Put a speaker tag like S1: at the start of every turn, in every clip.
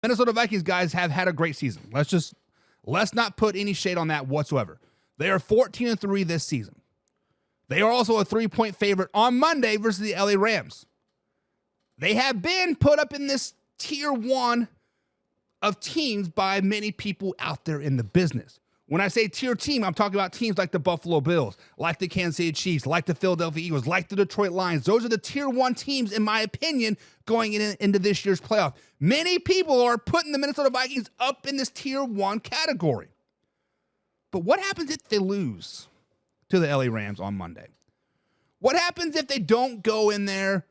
S1: Minnesota Vikings guys have had a great season. Let's not put any shade on that whatsoever. They are 14-3 this season. They are also a 3-point favorite on Monday versus the LA Rams. They have been put up in this tier 1 of teams by many people out there in the business. When I say tier team, I'm talking about teams like the Buffalo Bills, like the Kansas City Chiefs, like the Philadelphia Eagles, like the Detroit Lions. Those are the tier 1 teams, in my opinion, going into this year's playoff. Many people are putting the Minnesota Vikings up in this tier 1 category. But what happens if they lose to the LA Rams on Monday? What happens if they don't go in there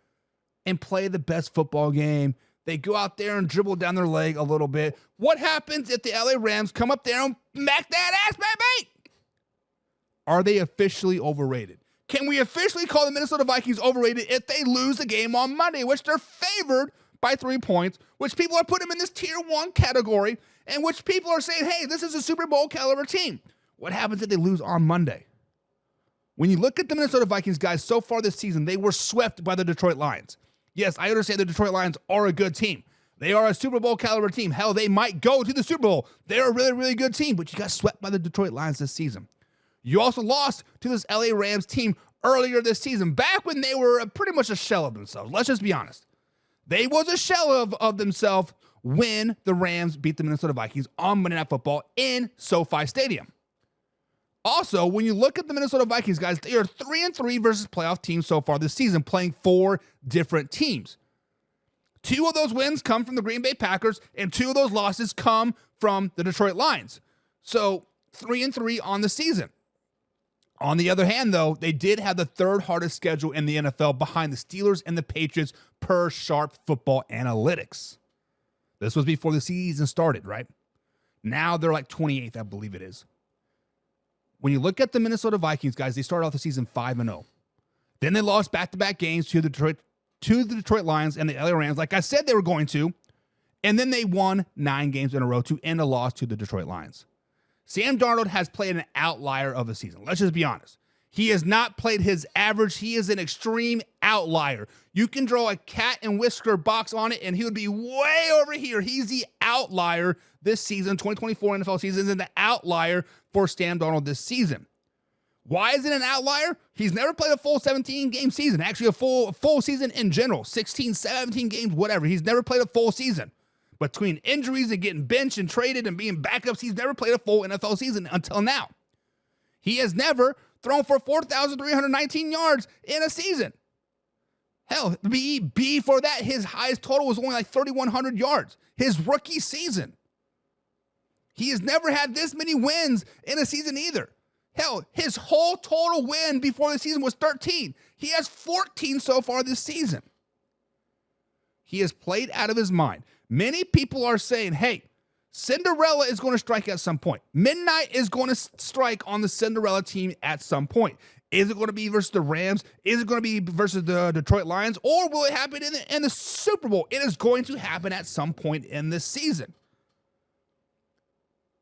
S1: and play the best football game? They go out there and dribble down their leg a little bit. What happens if the LA Rams come up there and smack that ass, baby? Are they officially overrated? Can we officially call the Minnesota Vikings overrated if they lose the game on Monday, which they're favored by 3 points, which people are putting them in this tier 1 category, and which people are saying, hey, this is a Super Bowl caliber team? What happens if they lose on Monday? When you look at the Minnesota Vikings, guys, so far this season, they were swept by the Detroit Lions. Yes, I understand the Detroit Lions are a good team. They are a Super Bowl caliber team. Hell, they might go to the Super Bowl. They're a really, really good team, but you got swept by the Detroit Lions this season. You also lost to this LA Rams team earlier this season, back when they were pretty much a shell of themselves. Let's just be honest. They was a shell of themselves when the Rams beat the Minnesota Vikings on Monday Night Football in SoFi Stadium. Also, when you look at the Minnesota Vikings, guys, they are 3-3 versus playoff teams so far this season, playing 4 different teams. 2 of those wins come from the Green Bay Packers, and 2 of those losses come from the Detroit Lions. So 3-3 on the season. On the other hand, though, they did have the 3rd hardest schedule in the NFL behind the Steelers and the Patriots per Sharp Football Analytics. This was before the season started, right? Now they're like 28th, I believe it is. When you look at the Minnesota Vikings, guys, they started off the season 5-0. Then they lost back-to-back games to the Detroit Lions and the LA Rams, like I said they were going to. And then they won 9 games in a row to end a loss to the Detroit Lions. Sam Darnold has played an outlier of a season. Let's just be honest. He has not played his average. He is an extreme outlier. You can draw a cat and whisker box on it, and he would be way over here. He's the outlier this season. 2024 NFL season is the outlier for Sam Darnold this season. Why is it an outlier? He's never played a full 17-game season. Actually, a full season in general. 16, 17 games, whatever. He's never played a full season. Between injuries and getting benched and traded and being backups, he's never played a full NFL season until now. He has never thrown for 4,319 yards in a season. Hell, before that, his highest total was only like 3,100 yards. His rookie season. He has never had this many wins in a season either. Hell, his whole total win before the season was 13. He has 14 so far this season. He has played out of his mind. Many people are saying, hey, Cinderella is going to strike at some point. Midnight is going to strike on the Cinderella team at some point. Is it going to be versus the Rams? Is it going to be versus the Detroit Lions? Or will it happen in the Super Bowl? It is going to happen at some point in this season.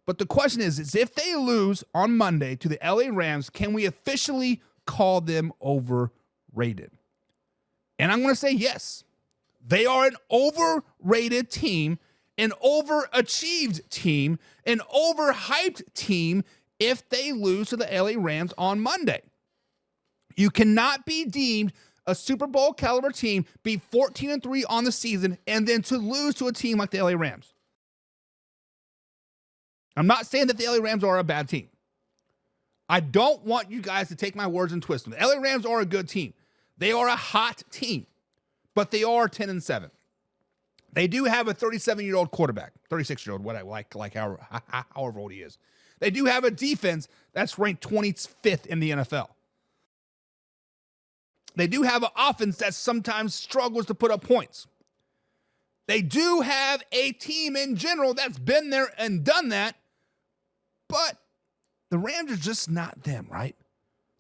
S1: But the question is if they lose on Monday to the LA Rams, can we officially call them overrated? And I'm going to say yes. They are an overrated team, an overachieved team, an overhyped team if they lose to the LA Rams on Monday. You cannot be deemed a Super Bowl caliber team, be 14-3 on the season, and then to lose to a team like the LA Rams. I'm not saying that the LA Rams are a bad team. I don't want you guys to take my words and twist them. The LA Rams are a good team. They are a hot team, but they are 10-7. They do have a 37-year-old quarterback, 36-year-old, however old he is. They do have a defense that's ranked 25th in the NFL. They do have an offense that sometimes struggles to put up points. They do have a team in general that's been there and done that, but the Rams are just not them, right?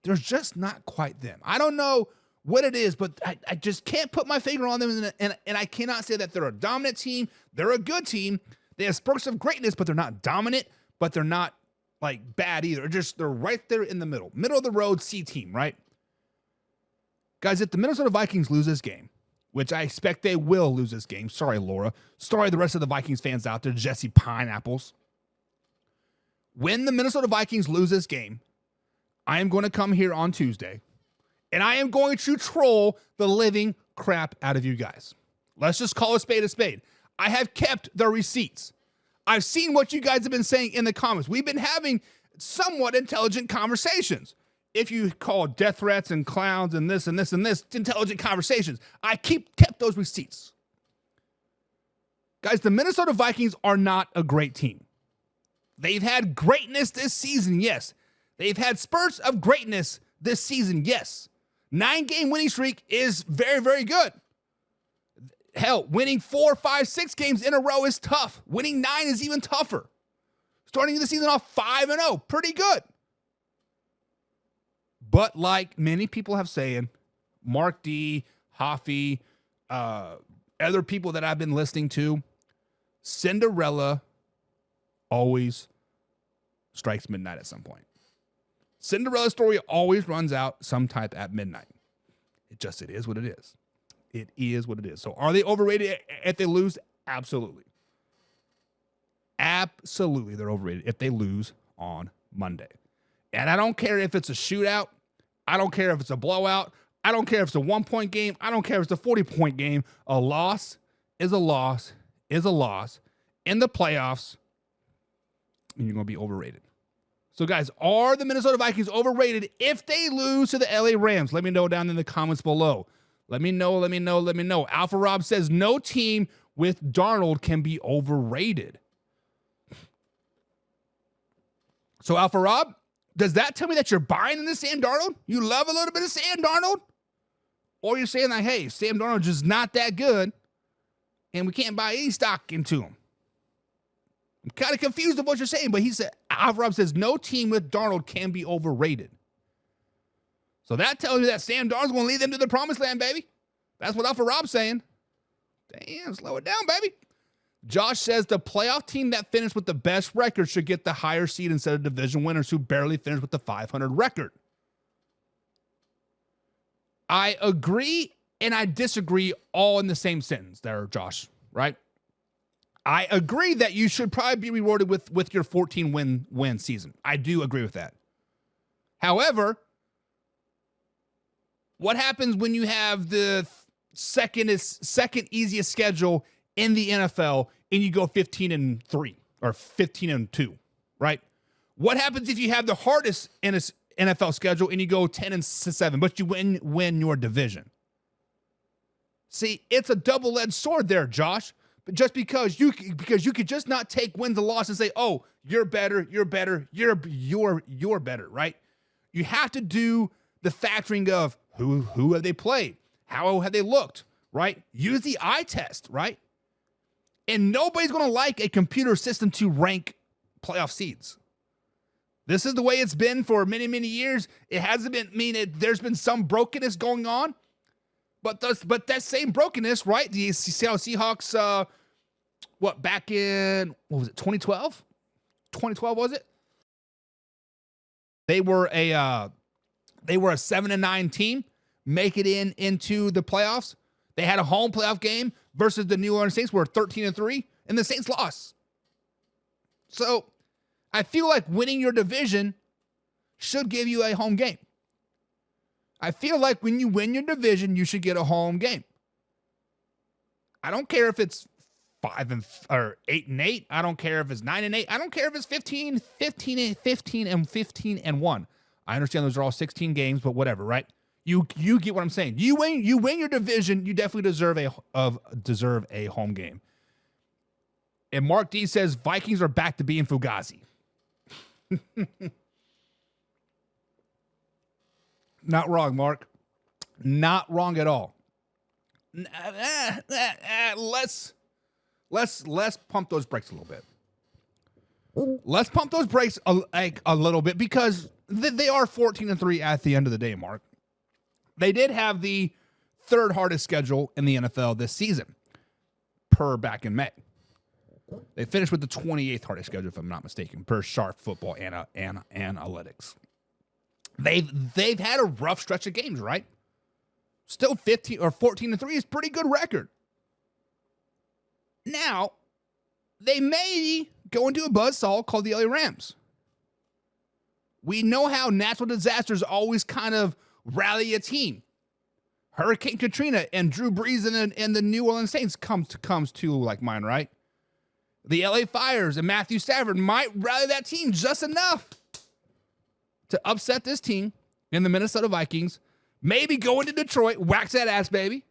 S1: They're just not quite them. I don't know what it is, but I just can't put my finger on them, and I cannot say that they're a dominant team. They're a good team. They have spurts of greatness, but they're not dominant, but they're not like bad either. They're right there in the middle of the road C team, right? Guys, if the Minnesota Vikings lose this game, which I expect they will lose this game. Sorry, Laura. Sorry, the rest of the Vikings fans out there, Jesse Pineapples. When the Minnesota Vikings lose this game, I am going to come here on Tuesday, and I am going to troll the living crap out of you guys. Let's just call a spade a spade. I have kept the receipts. I've seen what you guys have been saying in the comments. We've been having somewhat intelligent conversations. If you call death threats and clowns and this and this and this intelligent conversations, I kept those receipts. Guys, the Minnesota Vikings are not a great team. They've had greatness this season, yes. They've had spurts of greatness this season, yes. 9-game winning streak is very, very good. Hell, winning 4, 5, 6 games in a row is tough. Winning 9 is even tougher. Starting the season off 5-0, pretty good. But like many people have saying, Mark D, Hoffy, other people that I've been listening to, Cinderella always strikes midnight at some point. Cinderella's story always runs out sometime at midnight. It is what it is. It is what it is. So are they overrated if they lose? Absolutely. Absolutely, they're overrated if they lose on Monday. And I don't care if it's a shootout. I don't care if it's a blowout. I don't care if it's a 1-point game. I don't care if it's a 40-point game. A loss is a loss is a loss in the playoffs, and you're going to be overrated. So, guys, are the Minnesota Vikings overrated if they lose to the LA Rams? Let me know down in the comments below. Let me know. Alpha Rob says no team with Darnold can be overrated. So, Alpha Rob, does that tell me that you're buying into Sam Darnold? You love a little bit of Sam Darnold? Or you're saying that, hey, Sam Darnold just not that good, and we can't buy any stock into him? I'm kind of confused of what you're saying, but he said, Alpha Rob says no team with Darnold can be overrated. So that tells you that Sam Darnold's going to lead them to the promised land, baby. That's what Alpha Rob's saying. Damn, slow it down, baby. Josh says the playoff team that finished with the best record should get the higher seed instead of division winners who barely finished with the 500 record. I agree and I disagree all in the same sentence there, Josh, right? I agree that you should probably be rewarded with your 14-win season. I do agree with that. However, what happens when you have the second easiest schedule in the NFL and you go 15-3 or 15-2, right? What happens if you have the hardest NFL schedule and you go 10-7, but you win your division? See, it's a double-edged sword there, Josh. But just because you could just not take wins and losses and say, oh, you're better, you're better, you're better, right? You have to do the factoring of who have they played, how have they looked, right? Use the eye test, right? And nobody's going to like a computer system to rank playoff seeds. This is the way it's been for many, many years. It hasn't been, there's been some brokenness going on, but that same brokenness, right? The Seattle Seahawks, back in, 2012? 2012, was it? They were a 7-9 team, make it into the playoffs. They had a home playoff game versus the New Orleans Saints, were 13-3, and the Saints lost. So I feel like winning your division should give you a home game. I feel like when you win your division, you should get a home game. I don't care if it's 8-8. I don't care if it's 9-8. I don't care if it's 15-1. I understand those are all 16 games, but whatever, right? You get what I'm saying. You win your division, you definitely deserve a home game. And Mark D says Vikings are back to being Fugazi. Not wrong, Mark. Not wrong at all. Let's pump those brakes a little bit. Let's pump those brakes a little bit because they are 14-3 at the end of the day, Mark. They did have the third hardest schedule in the NFL this season, per back in May. They finished with the 28th hardest schedule, if I'm not mistaken, per Sharp Football Analytics. They've had a rough stretch of games, right? Still 15 or 14-3 is pretty good record. Now, they may go into a buzzsaw called the LA Rams. We know how natural disasters always kind of rally a team. Hurricane Katrina and Drew Brees and the New Orleans Saints comes to like mine, right? The LA Fires and Matthew Stafford might rally that team just enough to upset this team in the Minnesota Vikings. Maybe go into Detroit, wax that ass, baby.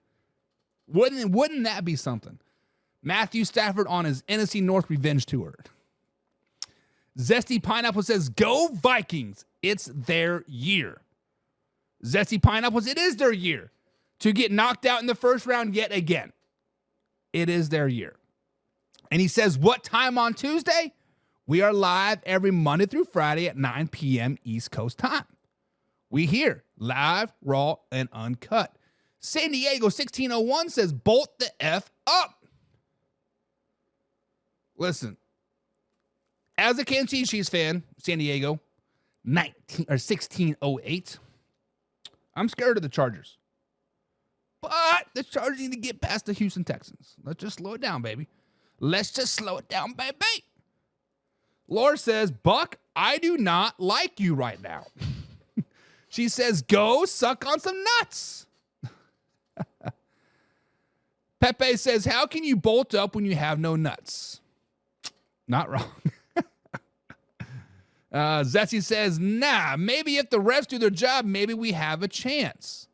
S1: Wouldn't that be something? Matthew Stafford on his NFC North revenge tour. Zesty Pineapple says, go Vikings. It's their year. Zesty Pineapples, it is their year to get knocked out in the first round yet again. It is their year. And he says, what time on Tuesday? We are live every Monday through Friday at 9 p.m. East Coast time. We here, live, raw, and uncut. San Diego 1601 says, bolt the F up. Listen, as a Kansas City Chiefs fan, San Diego, 1608, I'm scared of the Chargers. But the Chargers need to get past the Houston Texans. Let's just slow it down, baby. Let's just slow it down, baby. Laura says, Buck, I do not like you right now. She says, go suck on some nuts. Pepe says, how can you bolt up when you have no nuts? Not wrong. Zessie says, nah, maybe if the refs do their job, maybe we have a chance.